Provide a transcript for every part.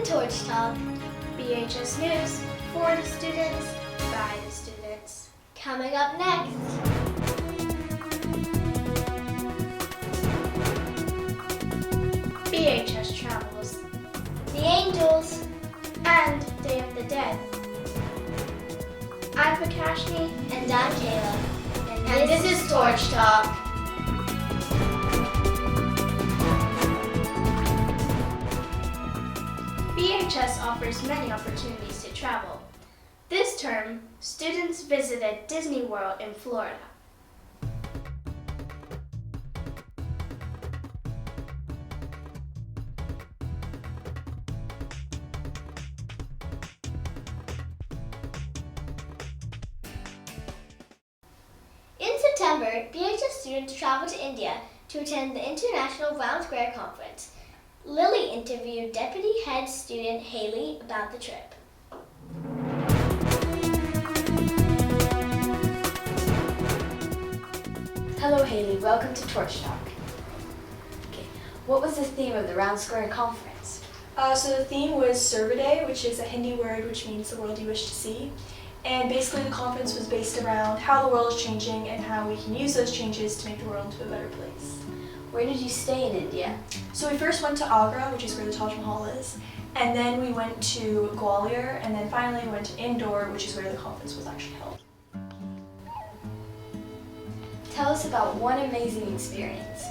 Torch Talk. BHS News for the students, by the students. Coming up next. BHS Travels The Angels. and Day of the Dead. I'm Prakashni And I'm Kayla. and this is Torch Talk. BHS offers many opportunities to travel. This term, students visited Disney World in Florida. In September, BHS students traveled to India to attend the International Round Square Conference. Lily interviewed Deputy Head Student Haley about the trip. Hello Haley, welcome to Torch Talk. Okay, what was the theme of the Round Square Conference? So the theme was Survey, which is a Hindi word which means the world you wish to see. And basically the conference was based around how the world is changing and how we can use those changes to make the world into a better place. Where did you stay in India? So we first went to Agra, which is where the Taj Mahal is, and then we went to Gwalior, and then finally we went to Indore, which is where the conference was actually held. Tell us about one amazing experience.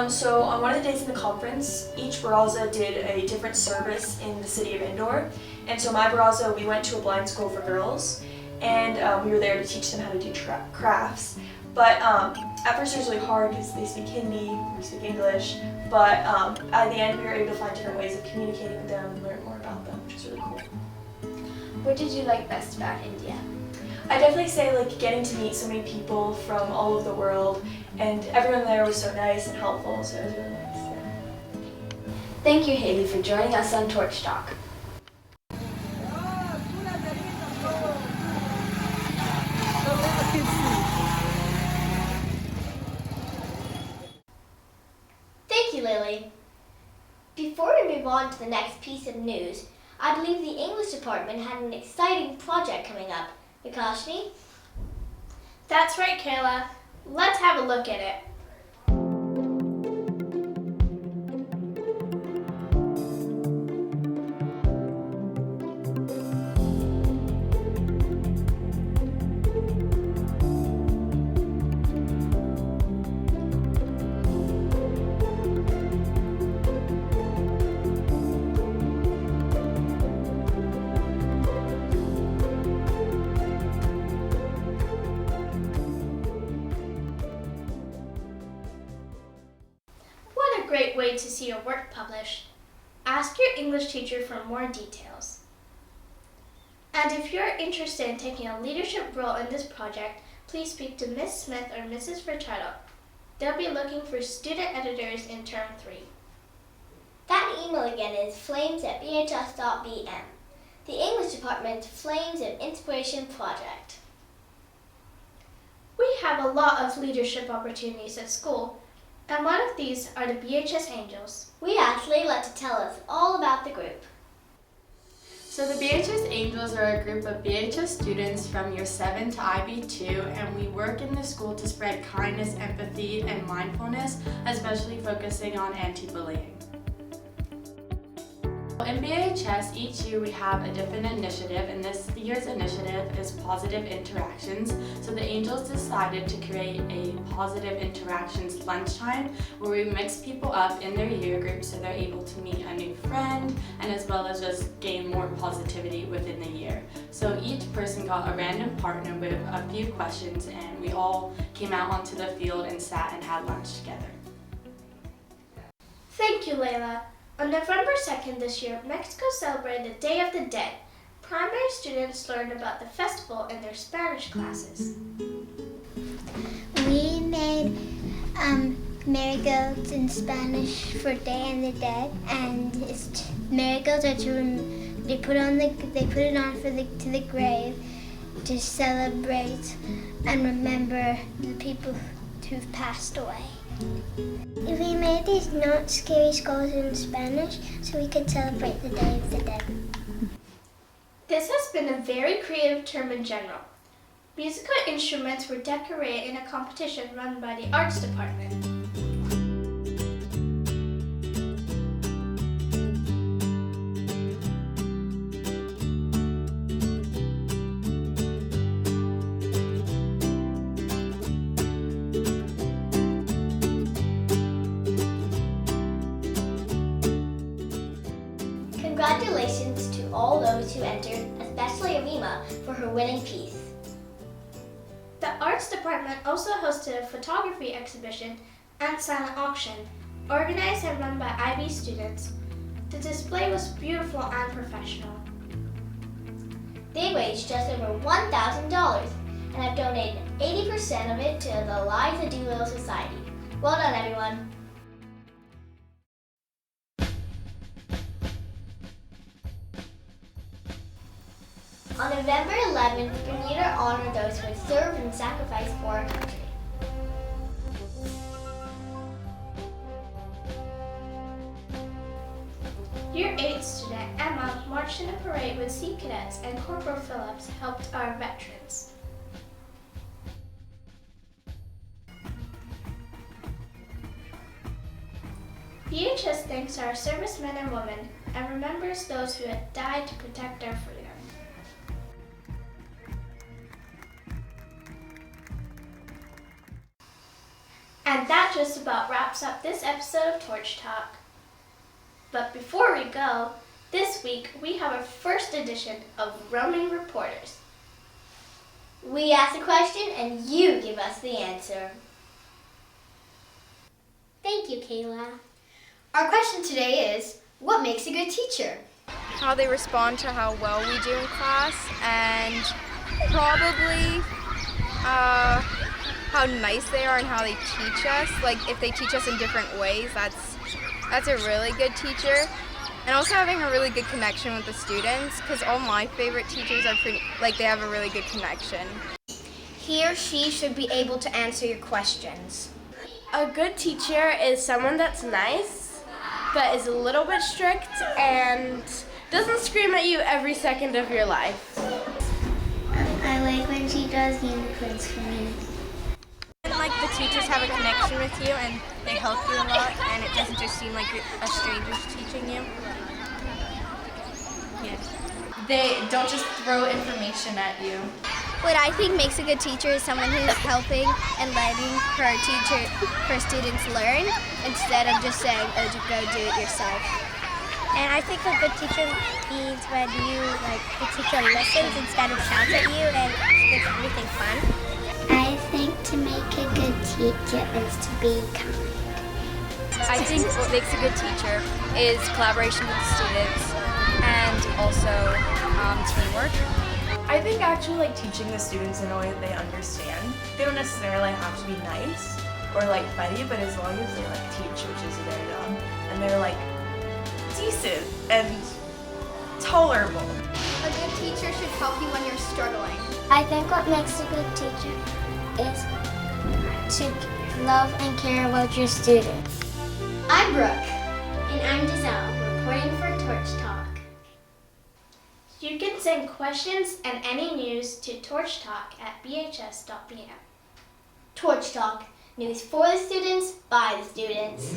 So on one of the days of the conference, each baraza did a different service in the city of Indore. And so my baraza, we went to a blind school for girls, and we were there to teach them how to do crafts. But at first it was really hard because they speak Hindi, we speak English, but at the end we were able to find different ways of communicating with them and learn more about them, which was really cool. What did you like best about India? I definitely say like getting to meet so many people from all over the world, and everyone there was so nice and helpful, so it was really nice. Yeah. Thank you Haley for joining us on Torch Talk. Thank you, Lily. Before we move on to the next piece of news, I believe the English department had an exciting project coming up. Vikashni? That's right, Kayla. Let's have a look at it. What a great way to see your work published. Ask your English teacher for more details. And if you're interested in taking a leadership role in this project, please speak to Ms. Smith or Mrs. Furtado. They'll be looking for student editors in term 3. That email again is flames@bhs.bm. The English department's Flames of Inspiration project. We have a lot of leadership opportunities at school, and one of these are the BHS Angels. We asked Layla to tell us all about the group. So the BHS Angels are a group of BHS students from year 7 to IB2, and we work in the school to spread kindness, empathy, and mindfulness, especially focusing on anti-bullying. In BHS, each year we have a different initiative, and this year's initiative is Positive Interactions. So the Angels decided to create a Positive Interactions lunchtime where we mix people up in their year group so they're able to meet a new friend and as well as just gain more positivity within the year. So each person got a random partner with a few questions, and we all came out onto the field and sat and had lunch together. Thank you, Layla. On November 2nd this year, Mexico celebrated the Day of the Dead. Primary students learned about the festival in their Spanish classes. We made marigolds in Spanish for Day of the Dead, and marigolds are they put it on to the grave to celebrate and remember the people who've passed away. We made these not scary skulls in Spanish so we could celebrate the Day of the Dead. This has been a very creative term in general. Musical instruments were decorated in a competition run by the arts department. Congratulations to all those who entered, especially Arima for her winning piece. The arts department also hosted a photography exhibition and silent auction, organized and run by IB students. The display was beautiful and professional. They raised just over $1,000 and have donated 80% of it to the Eliza Doolittle Society. Well done, everyone. On November 11th, Bermuda honored those who had served and sacrificed for our country. Year 8 student Emma marched in a parade with Sea Cadets, and Corporal Phillips helped our veterans. BHS thanks our servicemen and women and remembers those who had died to protect our freedom. And that just about wraps up this episode of Torch Talk. But before we go, this week we have our first edition of Roaming Reporters. We ask a question and you give us the answer. Thank you, Kayla. Our question today is, what makes a good teacher? How they respond to how well we do in class, and probably how nice they are and how they teach us. Like if they teach us in different ways, that's a really good teacher. And also having a really good connection with the students, because all my favorite teachers are they have a really good connection. He or she should be able to answer your questions. A good teacher is someone that's nice, but is a little bit strict and doesn't scream at you every second of your life. I like when she does unicorns for me. Like the teachers have a connection with you and they help you a lot, and it doesn't just seem like a stranger's teaching you. Yeah. They don't just throw information at you. What I think makes a good teacher is someone who's helping and letting her students learn instead of just saying, oh, go do it yourself. And I think a good teacher means when the teacher listens instead of shouts at you and makes everything fun. I think to make a good teacher is to be kind. I think what makes a good teacher is collaboration with the students and also teamwork. I think actually teaching the students in a way that they understand. They don't necessarily have to be nice or funny, but as long as they teach, which is very young, and they're decent and tolerable. A good teacher should help you when you're struggling. I think what makes a good teacher is to love and care about your students. I'm Brooke. And I'm Giselle, reporting for Torch Talk. You can send questions and any news to torchtalk@bhs.bm. Torch Talk, news for the students, by the students.